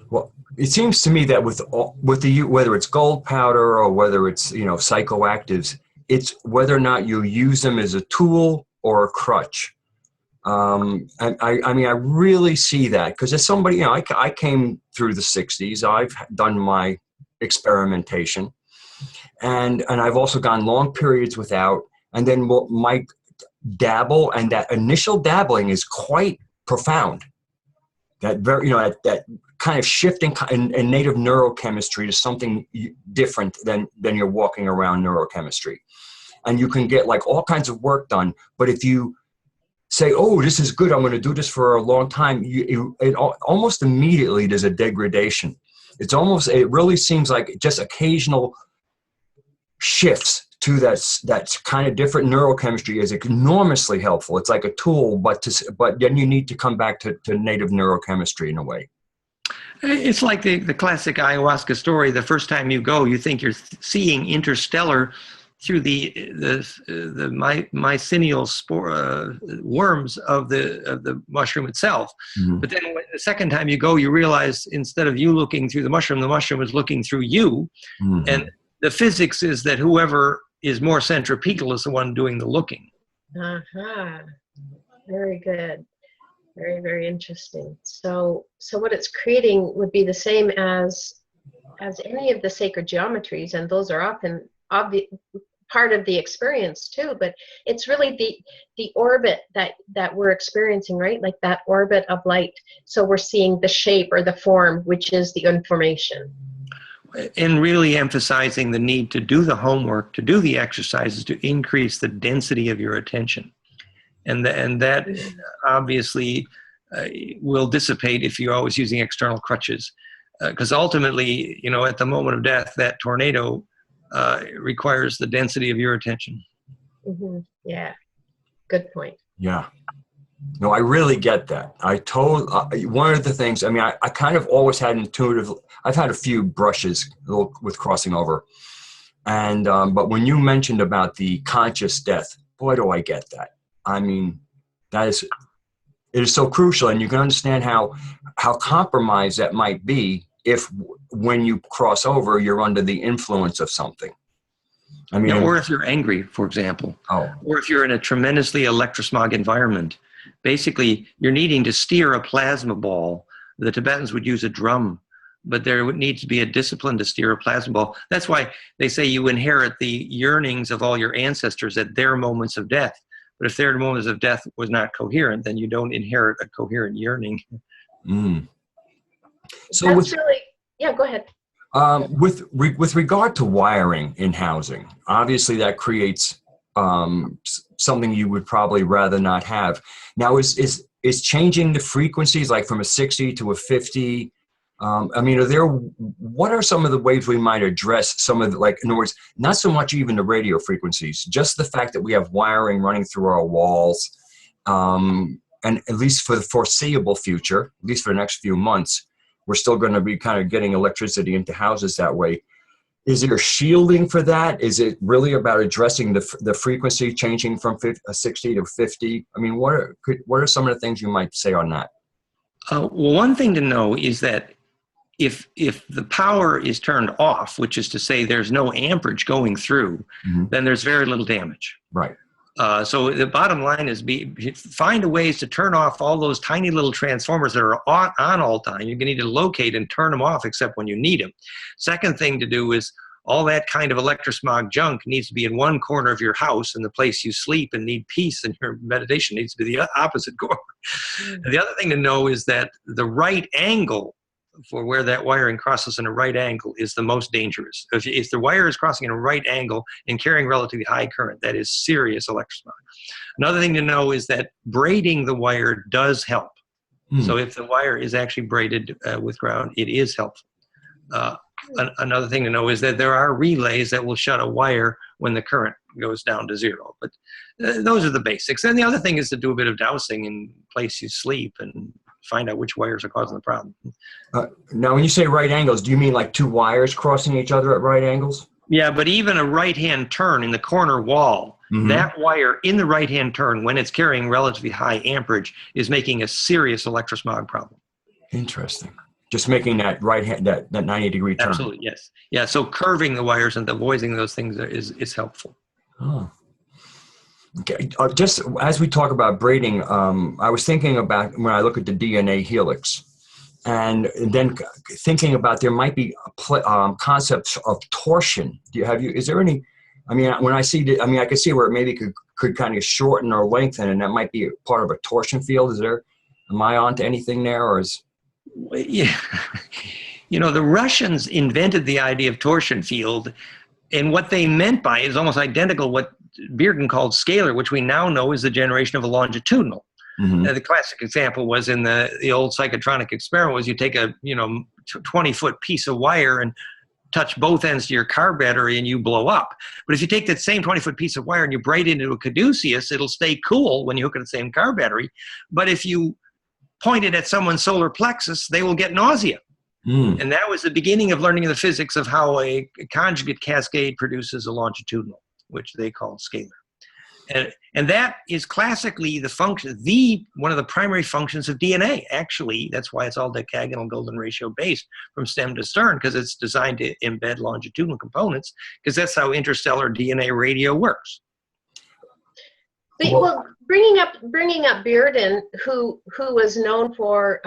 Well, it seems to me that with whether it's gold powder or whether it's psychoactives, it's whether or not you use them as a tool or a crutch. And I mean, I really see that because as somebody, I came through the 60s. I've done my experimentation, and I've also gone long periods without. And then my dabble, and that initial dabbling is quite profound. That very, that kind of shifting in native neurochemistry to something different than you're walking around neurochemistry, and you can get like all kinds of work done. But if you say, oh, this is good, I'm going to do this for a long time, it almost immediately there's a degradation. It really seems like just occasional shifts to that kind of different neurochemistry is enormously helpful. It's like a tool, but then you need to come back to native neurochemistry in a way. It's like the classic ayahuasca story. The first time you go, you think you're seeing interstellar through the mycelial spore worms of the mushroom itself. Mm-hmm. But then the second time you go, you realize instead of you looking through the mushroom is looking through you. Mm-hmm. And the physics is that whoever is more centripetal is the one doing the looking. Uh-huh. Very good. Very, very interesting. So what it's creating would be the same as any of the sacred geometries, and those are often part of the experience too, but it's really the orbit that we're experiencing, right? Like that orbit of light. So we're seeing the shape or the form, which is the information. And really emphasizing the need to do the homework, to do the exercises, to increase the density of your attention. And that obviously will dissipate if you're always using external crutches. Because ultimately, at the moment of death, that tornado requires the density of your attention. Mm-hmm. Yeah, good point. Yeah. No, I really get that. One of the things, I mean, I kind of always had I've had a few brushes with crossing over. And, but when you mentioned about the conscious death, boy, do I get that. I mean, it is so crucial, and you can understand how compromised that might be if when you cross over, you're under the influence of something. I mean, Yeah, or if you're angry, for example, or if you're in a tremendously electrosmog environment, basically you're needing to steer a plasma ball. The Tibetans would use a drum, but there would need to be a discipline to steer a plasma ball. That's why they say you inherit the yearnings of all your ancestors at their moments of death. But if their moments of death was not coherent, then you don't inherit a coherent yearning. Mm. So That's really, yeah, go ahead. With regard to wiring in housing, obviously that creates something you would probably rather not have. Now, is changing the frequencies, like from a 60 to a 50? I mean, what are some of the ways we might address some of the, like, in other words, not so much even the radio frequencies, just the fact that we have wiring running through our walls, and at least for the foreseeable future, at least for the next few months, we're still going to be kind of getting electricity into houses that way. Is there shielding for that? Is it really about addressing the frequency changing from 60 to 50? I mean, what are some of the things you might say on that? Well, one thing to know is that if the power is turned off, which is to say there's no amperage going through, then there's very little damage. Right. So the bottom line is find ways to turn off all those tiny little transformers that are on all time. You're going to need to locate and turn them off except when you need them. Second thing to do is all that kind of electrosmog junk needs to be in one corner of your house, and the place you sleep and need peace and your meditation needs to be the opposite corner. And the other thing to know is that the right angle for where that wiring crosses in a right angle is the most dangerous. If the wire is crossing in a right angle and carrying relatively high current, that is serious electrosmog. Another thing to know is that braiding the wire does help. So if the wire is actually braided with ground, it is helpful. Another thing to know is that there are relays that will shut a wire when the current goes down to zero. But those are the basics. And the other thing is to do a bit of dowsing in place you sleep and find out which wires are causing the problem. Now, when you say right angles, do you mean like two wires crossing each other at right angles? Yeah, but even a right-hand turn in the corner wall, that wire in the right-hand turn, when it's carrying relatively high amperage, is making a serious electrosmog problem. Interesting. Just making that that 90-degree turn. Absolutely, yes. Yeah, so curving the wires and avoiding those things is helpful. Oh. Okay. Just as we talk about braiding, I was thinking about when I look at the DNA helix, and then thinking about there might be concepts of torsion. Is there any? I mean, when I see, I can see where it maybe could kind of shorten or lengthen, and that might be part of a torsion field. Am I onto anything there, or is? Yeah, the Russians invented the idea of torsion field, and what they meant by it is almost identical to what Bearden called scalar, which we now know is the generation of a longitudinal. The classic example was in the old psychotronic experiment was you take a 20-foot piece of wire and touch both ends to your car battery and you blow up. But if you take that same 20-foot piece of wire and you braid it into a caduceus, it'll stay cool when you hook it to the same car battery. But if you point it at someone's solar plexus, they will get nausea. And that was the beginning of learning the physics of how a conjugate cascade produces a longitudinal, which they call scalar. And that is classically the function, one of the primary functions of DNA. Actually, that's why it's all decagonal golden ratio based from stem to stern, because it's designed to embed longitudinal components, because that's how interstellar DNA radio works. Well, bringing up Bearden, who was known for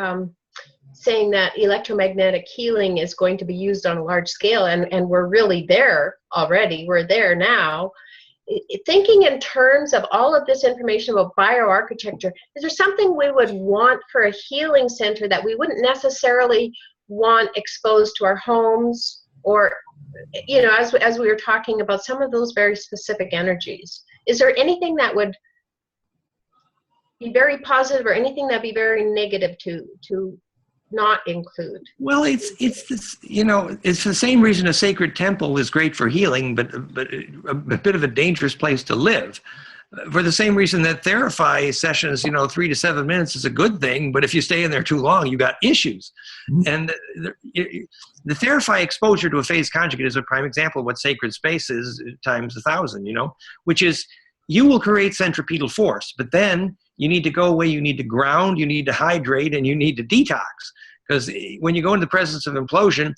saying that electromagnetic healing is going to be used on a large scale, and we're really there already. We're there now. Thinking in terms of all of this information about bioarchitecture, is there something we would want for a healing center that we wouldn't necessarily want exposed to our homes, or, as we were talking about some of those very specific energies? Is there anything that would be very positive or anything that'd be very negative to not include? Well, it's this, it's the same reason a sacred temple is great for healing, but a bit of a dangerous place to live. For the same reason that Therify sessions, 3 to 7 minutes is a good thing, but if you stay in there too long, you got issues. And the Therify exposure to a phase conjugate is a prime example of what sacred space is times 1,000, which is you will create centripetal force, but then you need to go away, you need to ground, you need to hydrate, and you need to detox. Because when you go into the presence of implosion,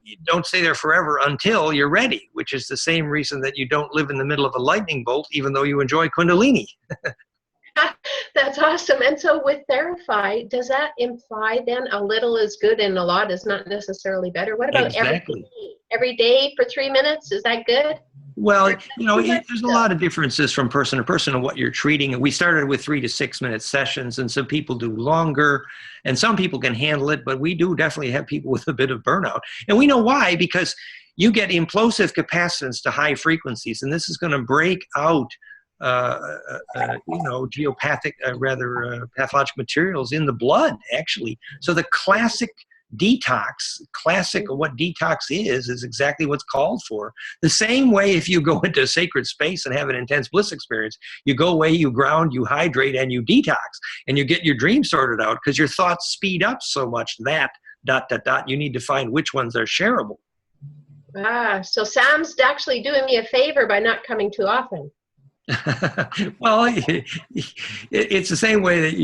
you don't stay there forever until you're ready, which is the same reason that you don't live in the middle of a lightning bolt, even though you enjoy Kundalini. That's awesome. And so with Therify, does that imply then a little is good and a lot is not necessarily better? What about Exactly. every day for 3 minutes? Is that good? Well, there's a lot of differences from person to person on what you're treating. We started with 3 to 6 minute sessions, and some people do longer, and some people can handle it, but we do definitely have people with a bit of burnout. And we know why, because you get implosive capacitance to high frequencies, and this is going to break out geopathic, pathologic materials in the blood, actually. So the classic what detox is exactly what's called for. The same way if you go into a sacred space and have an intense bliss experience, you go away, you ground, you hydrate, and you detox, and you get your dreams sorted out because your thoughts speed up so much that ... you need to find which ones are shareable. So Sam's actually doing me a favor by not coming too often. Well, it's the same way that,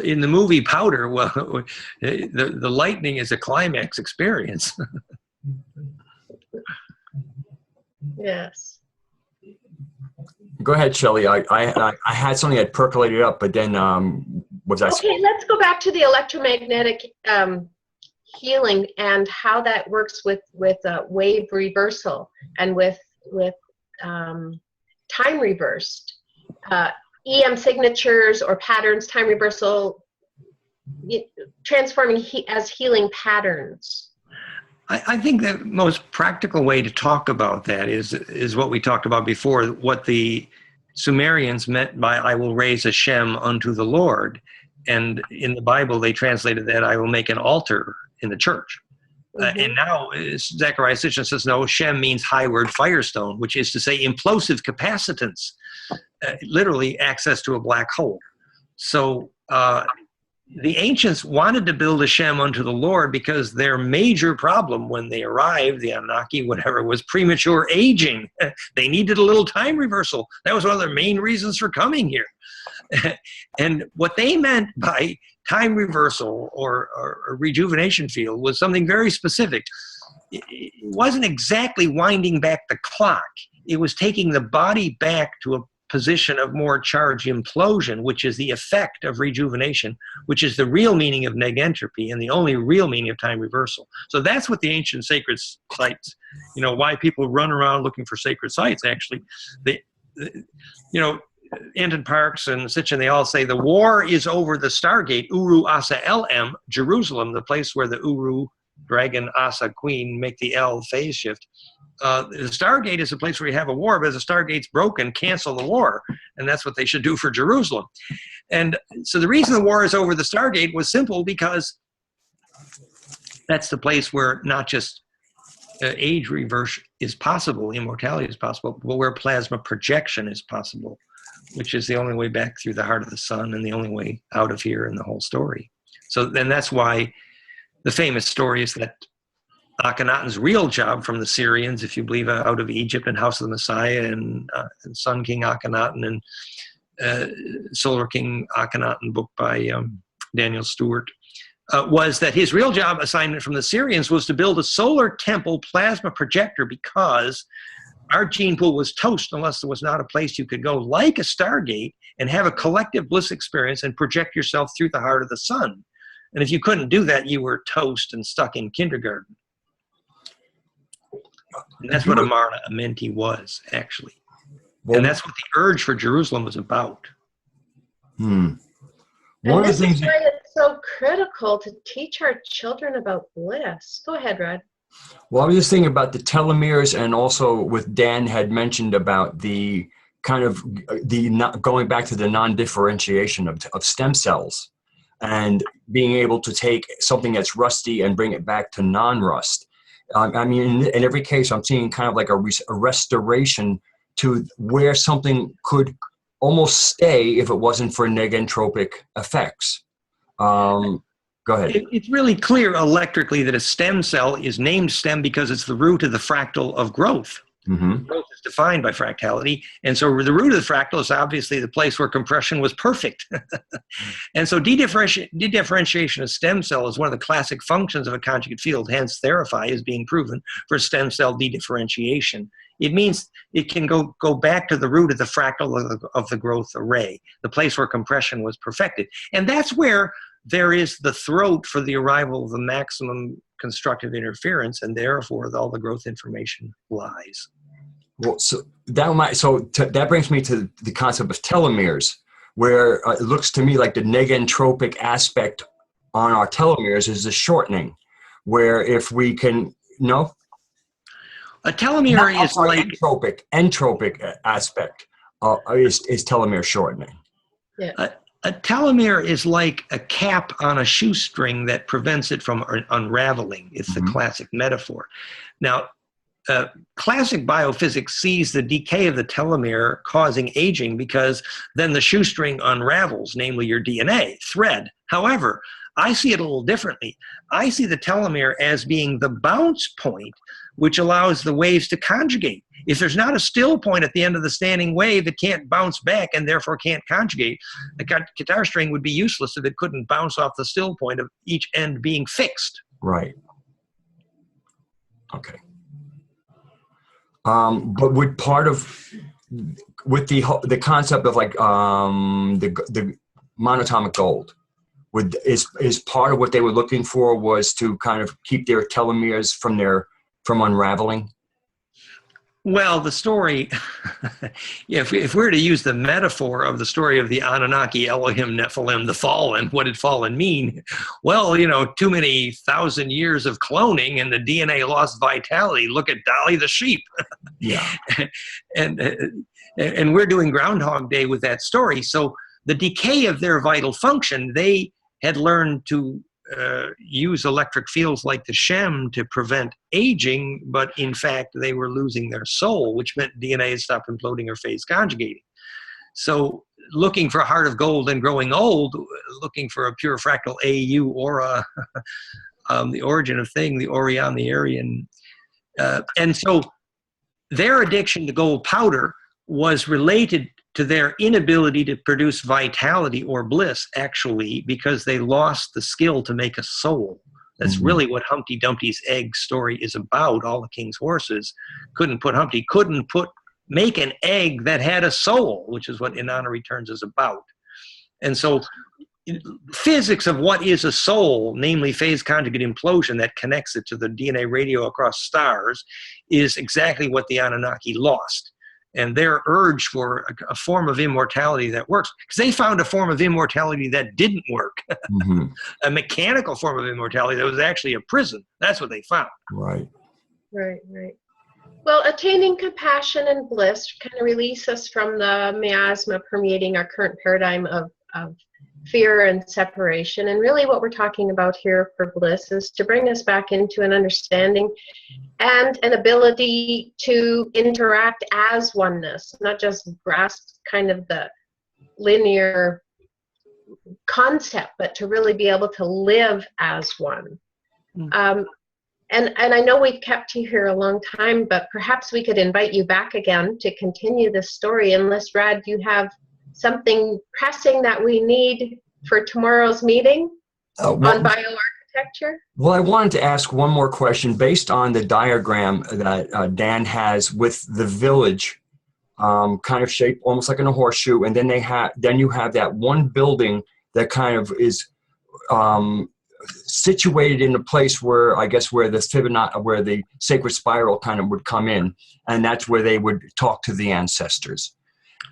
in the movie Powder, well, the lightning is a climax experience. Yes. Go ahead, Shelley. I had something that percolated up, but then was that? Okay, let's go back to the electromagnetic healing and how that works with wave reversal and with time reversed, EM signatures or patterns, time reversal, transforming as healing patterns. I think the most practical way to talk about that is what we talked about before, what the Sumerians meant by "I will raise a Shem unto the Lord." And in the Bible, they translated that "I will make an altar in the church." And now Zechariah Sitchin says, no, Shem means highward firestone, which is to say implosive capacitance, literally access to a black hole. So the ancients wanted to build a Shem unto the Lord because their major problem when they arrived, the Anunnaki, whatever, was premature aging. They needed a little time reversal. That was one of their main reasons for coming here. And what they meant by time reversal or rejuvenation field was something very specific. It wasn't exactly winding back the clock. It was taking the body back to a position of more charge implosion, which is the effect of rejuvenation, which is the real meaning of negentropy and the only real meaning of time reversal. So that's what the ancient sacred sites, why people run around looking for sacred sites, actually. Anton Parks and Sitchin, they all say the war is over the Stargate, Uru Asa LM, Jerusalem, the place where the Uru, dragon, Asa, queen, make the L phase shift. The Stargate is a place where you have a war, but if the Stargate's broken, cancel the war. And that's what they should do for Jerusalem. And so the reason the war is over the Stargate was simple, because that's the place where not just age reverse is possible, immortality is possible, but where plasma projection is possible, which is the only way back through the heart of the sun and the only way out of here in the whole story. So then that's why the famous story is that Akhenaten's real job from the Syrians, if you believe out of Egypt and House of the Messiah and Sun King Akhenaten and Solar King Akhenaten, book by Daniel Stewart, was that his real job assignment from the Syrians was to build a solar temple plasma projector, because our gene pool was toast unless there was not a place you could go like a Stargate and have a collective bliss experience and project yourself through the heart of the sun. And if you couldn't do that, you were toast and stuck in kindergarten. And that's what Amarna Amenti was, actually. And that's what the urge for Jerusalem was about. One of the things is why it's so critical to teach our children about bliss. Go ahead, Rod. Well, I was just thinking about the telomeres, and also with Dan had mentioned about the kind of going back to the non-differentiation of stem cells and being able to take something that's rusty and bring it back to non-rust. I mean, in every case, I'm seeing kind of like a restoration to where something could almost stay if it wasn't for negentropic effects. Go ahead. It's really clear electrically that a stem cell is named stem because it's the root of the fractal of growth. Mm-hmm. Growth is defined by fractality. And so the root of the fractal is obviously the place where compression was perfect. And so dedifferentiation of stem cell is one of the classic functions of a conjugate field. Hence, Therify is being proven for stem cell dedifferentiation. It means it can go back to the root of the fractal of the growth array, the place where compression was perfected. And that's where there is the throat for the arrival of the maximum constructive interference, and therefore all the growth information lies. Well, that brings me to the concept of telomeres, where it looks to me like the negentropic aspect on our telomeres is the shortening, where if we can, no? A telomere is like... Entropic aspect is telomere shortening. Yeah. A telomere is like a cap on a shoestring that prevents it from unraveling. It's the classic metaphor. Now, classic biophysics sees the decay of the telomere causing aging because then the shoestring unravels, namely your DNA thread. However, I see it a little differently. I see the telomere as being the bounce point which allows the waves to conjugate. If there's not a still point at the end of the standing wave, it can't bounce back and therefore can't conjugate. A guitar string would be useless if it couldn't bounce off the still point of each end being fixed. Right. Okay. But with the concept of like the monatomic gold, is part of what they were looking for was to kind of keep their telomeres from unraveling? Well, the story, if we're to use the metaphor of the story of the Anunnaki, Elohim, Nephilim, the fallen, what did fallen mean? Well, too many thousand years of cloning and the DNA lost vitality. Look at Dolly the sheep. Yeah. And we're doing Groundhog Day with that story. So the decay of their vital function, they had learned to use electric fields like the Shem to prevent aging, but in fact they were losing their soul, which meant DNA had stopped imploding or phase conjugating. So looking for a heart of gold and growing old, looking for a pure fractal AU aura, the origin of thing, the Orion, the Aryan. And so their addiction to gold powder was related to their inability to produce vitality or bliss, actually, because they lost the skill to make a soul. That's really what Humpty Dumpty's egg story is about. All the king's horses Humpty couldn't make an egg that had a soul, which is what Inanna Returns is about. And so physics of what is a soul, namely phase conjugate implosion that connects it to the DNA radio across stars, is exactly what the Anunnaki lost. And their urge for a form of immortality that works, because they found a form of immortality that didn't work, a mechanical form of immortality that was actually a prison. That's what they found. Right. Right. Well, attaining compassion and bliss kind of release us from the miasma permeating our current paradigm of fear and separation. And really what we're talking about here for bliss is to bring us back into an understanding and an ability to interact as oneness, not just grasp kind of the linear concept, but to really be able to live as one. And I know we've kept you here a long time, but perhaps we could invite you back again to continue this story, unless, Rad, you have something pressing that we need for tomorrow's meeting on bioarchitecture? Well, I wanted to ask one more question based on the diagram that Dan has with the village kind of shaped almost like in a horseshoe, and then you have that one building that kind of is situated in a place where I guess where the sacred spiral kind of would come in, and that's where they would talk to the ancestors.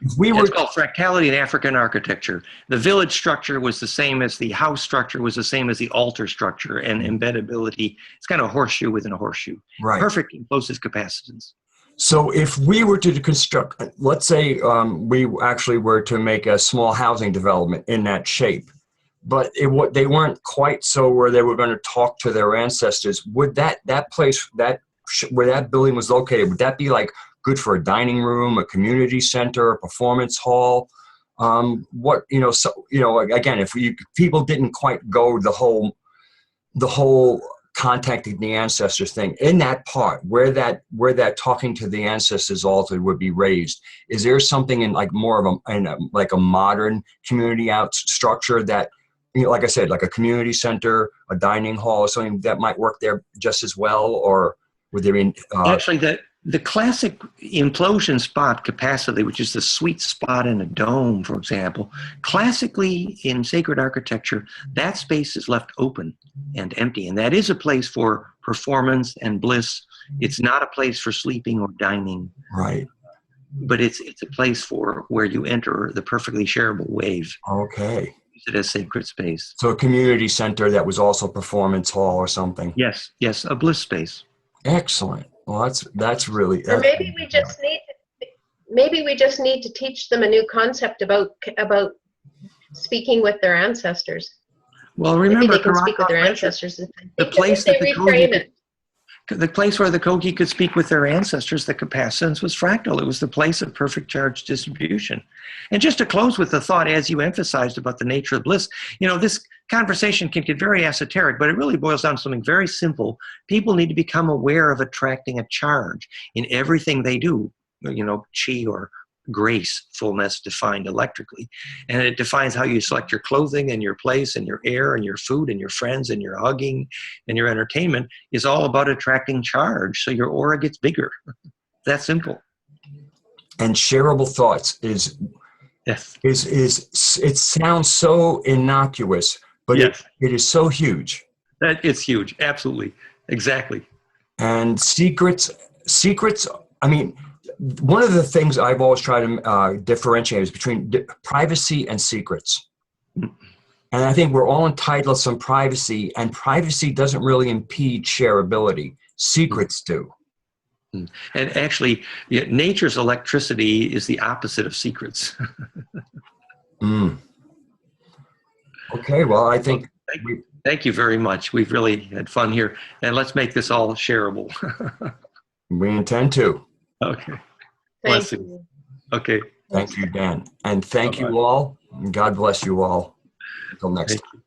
It's called fractality in African architecture. The village structure was the same as the house structure, was the same as the altar structure, and embeddability. It's kind of a horseshoe within a horseshoe. Right. Perfect in closest capacitance. So if we were to construct, let's say we actually were to make a small housing development in that shape, but they weren't quite so where they were going to talk to their ancestors, would that place, where that building was located, would that be like good for a dining room, a community center, a performance hall? Again, if people didn't quite go the whole contacting the ancestors thing, in that part where that talking to the ancestors altar would be raised, is there something in like more of like a modern community out structure that, you know, like I said, like a community center, a dining hall, or something that might work there just as well? Or would there be Actually, the classic implosion spot capacity, which is the sweet spot in a dome, for example, classically in sacred architecture, that space is left open and empty. And that is a place for performance and bliss. It's not a place for sleeping or dining. right? But it's a place for where you enter the perfectly shareable wave. Okay. Use it as sacred space. So a community center that was also performance hall or something. Yes, a bliss space. Excellent. Well, that's really. Or maybe we just need to teach them a new concept about speaking with their ancestors. Well, Maybe remember, they can speak with their ancestors. the place they that reframe it. the place where the Kogi could speak with their ancestors, the capacitance was fractal. It was the place of perfect charge distribution. And just to close with the thought, as you emphasized about the nature of bliss, you know, this conversation can get very esoteric, but it really boils down to something very simple. People need to become aware of attracting a charge in everything they do, you know, chi or grace, fullness defined electrically. And it defines how you select your clothing and your place and your air and your food and your friends and your hugging and your entertainment is all about attracting charge. So your aura gets bigger. That simple. And shareable thoughts is Yes. It sounds so innocuous, but Yes. it is so huge. That it's huge. Absolutely. Exactly. And secrets, I mean, one of the things I've always tried to differentiate is between privacy and secrets. And I think we're all entitled to some privacy, and privacy doesn't really impede shareability. Secrets do. And actually, nature's electricity is the opposite of secrets. Okay, well, I think... Thank you very much. We've really had fun here. And let's make this all shareable. We intend to. Okay. Thank you. Okay. Thank you, Dan. And thank you all. God bless you all. Until next time.